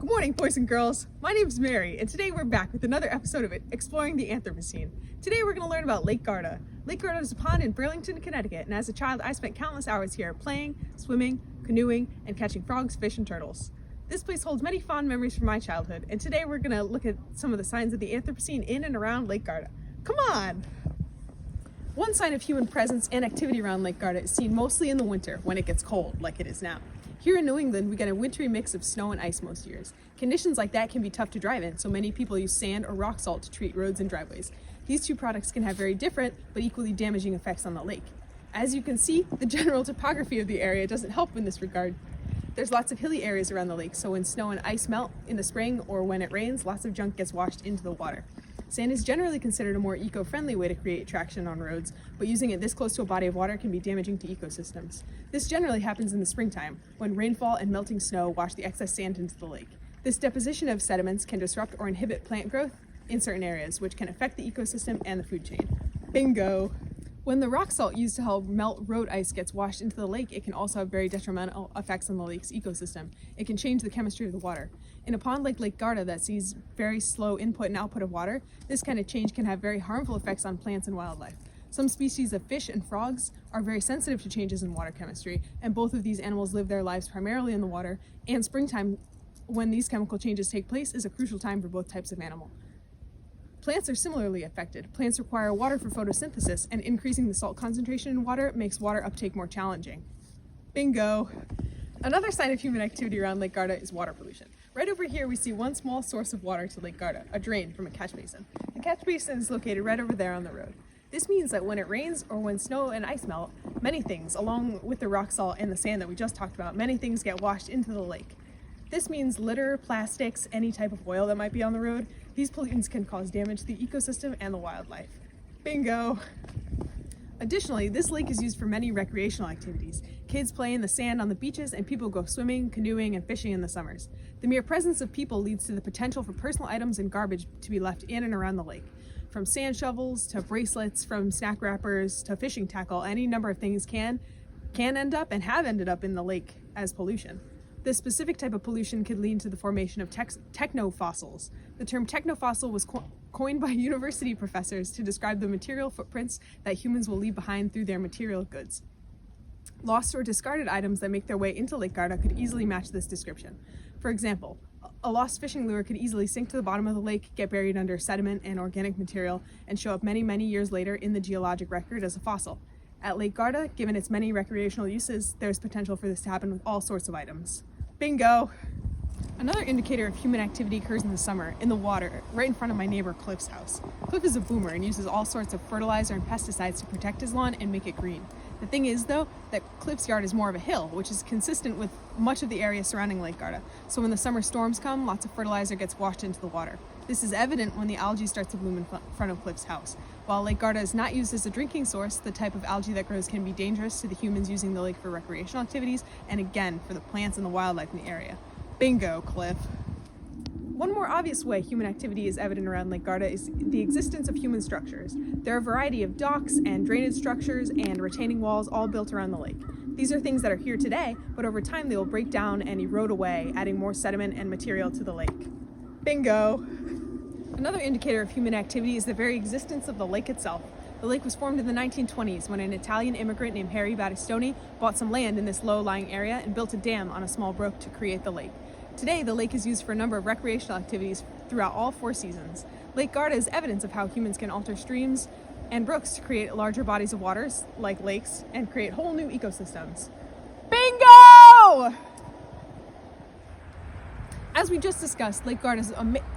Good morning, boys and girls. My name's Mary, and today we're back with another episode of Exploring the Anthropocene. Today we're going to learn about Lake Garda. Lake Garda is a pond in Burlington, Connecticut, and as a child I spent countless hours here playing, swimming, canoeing, and catching frogs, fish, and turtles. This place holds many fond memories from my childhood, and today we're going to look at some of the signs of the Anthropocene in and around Lake Garda. Come on! One sign of human presence and activity around Lake Garda is seen mostly in the winter when it gets cold, like it is now. Here in New England, we get a wintry mix of snow and ice most years. Conditions like that can be tough to drive in, so many people use sand or rock salt to treat roads and driveways. These two products can have very different but equally damaging effects on the lake. As you can see, the general topography of the area doesn't help in this regard. There's lots of hilly areas around the lake, so when snow and ice melt in the spring or when it rains, lots of junk gets washed into the water. Sand is generally considered a more eco-friendly way to create traction on roads, but using it this close to a body of water can be damaging to ecosystems. This generally happens in the springtime, when rainfall and melting snow wash the excess sand into the lake. This deposition of sediments can disrupt or inhibit plant growth in certain areas, which can affect the ecosystem and the food chain. Bingo! When the rock salt used to help melt road ice gets washed into the lake, it can also have very detrimental effects on the lake's ecosystem. It can change the chemistry of the water. In a pond like Lake Garda that sees very slow input and output of water, this kind of change can have very harmful effects on plants and wildlife. Some species of fish and frogs are very sensitive to changes in water chemistry, and both of these animals live their lives primarily in the water, and springtime, when these chemical changes take place, is a crucial time for both types of animal. Plants are similarly affected. Plants require water for photosynthesis, and increasing the salt concentration in water makes water uptake more challenging. Bingo! Another sign of human activity around Lake Garda is water pollution. Right over here we see one small source of water to Lake Garda, a drain from a catch basin. The catch basin is located right over there on the road. This means that when it rains or when snow and ice melt, many things, along with the rock salt and the sand that we just talked about, many things get washed into the lake. This means litter, plastics, any type of oil that might be on the road. These pollutants can cause damage to the ecosystem and the wildlife. Bingo! Additionally, this lake is used for many recreational activities. Kids play in the sand on the beaches and people go swimming, canoeing, and fishing in the summers. The mere presence of people leads to the potential for personal items and garbage to be left in and around the lake. From sand shovels to bracelets, from snack wrappers to fishing tackle, any number of things can end up and have ended up in the lake as pollution. This specific type of pollution could lead to the formation of technofossils. The term technofossil was coined by university professors to describe the material footprints that humans will leave behind through their material goods. Lost or discarded items that make their way into Lake Garda could easily match this description. For example, a lost fishing lure could easily sink to the bottom of the lake, get buried under sediment and organic material, and show up many, many years later in the geologic record as a fossil. At Lake Garda, given its many recreational uses, there's potential for this to happen with all sorts of items. Bingo! Another indicator of human activity occurs in the summer, in the water, right in front of my neighbor Cliff's house. Cliff is a boomer and uses all sorts of fertilizer and pesticides to protect his lawn and make it green. The thing is, though, that Cliff's yard is more of a hill, which is consistent with much of the area surrounding Lake Garda. So when the summer storms come, lots of fertilizer gets washed into the water. This is evident when the algae starts to bloom in front of Cliff's house. While Lake Garda is not used as a drinking source, the type of algae that grows can be dangerous to the humans using the lake for recreational activities, and again, for the plants and the wildlife in the area. Bingo, Cliff. One more obvious way human activity is evident around Lake Garda is the existence of human structures. There are a variety of docks and drainage structures and retaining walls all built around the lake. These are things that are here today, but over time they will break down and erode away, adding more sediment and material to the lake. Bingo! Another indicator of human activity is the very existence of the lake itself. The lake was formed in the 1920s when an Italian immigrant named Harry Battistoni bought some land in this low-lying area and built a dam on a small brook to create the lake. Today, the lake is used for a number of recreational activities throughout all 4 seasons. Lake Garda is evidence of how humans can alter streams and brooks to create larger bodies of waters, like lakes, and create whole new ecosystems. Bingo! As we just discussed, Lake Garda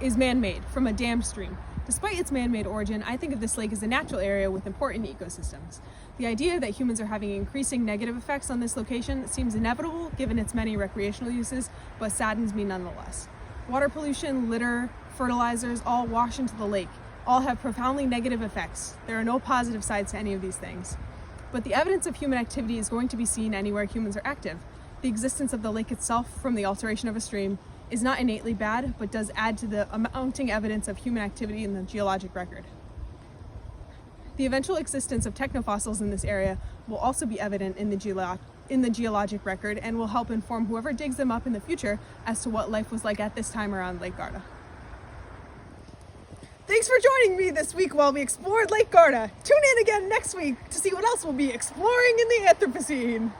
is man-made from a dam stream. Despite its man-made origin, I think of this lake as a natural area with important ecosystems. The idea that humans are having increasing negative effects on this location seems inevitable given its many recreational uses, but saddens me nonetheless. Water pollution, litter, fertilizers all wash into the lake. All have profoundly negative effects. There are no positive sides to any of these things. But the evidence of human activity is going to be seen anywhere humans are active. The existence of the lake itself from the alteration of a stream is not innately bad, but does add to the mounting evidence of human activity in the geologic record. The eventual existence of technofossils in this area will also be evident in the in the geologic record and will help inform whoever digs them up in the future as to what life was like at this time around Lake Garda. Thanks for joining me this week while we explored Lake Garda. Tune in again next week to see what else we'll be exploring in the Anthropocene.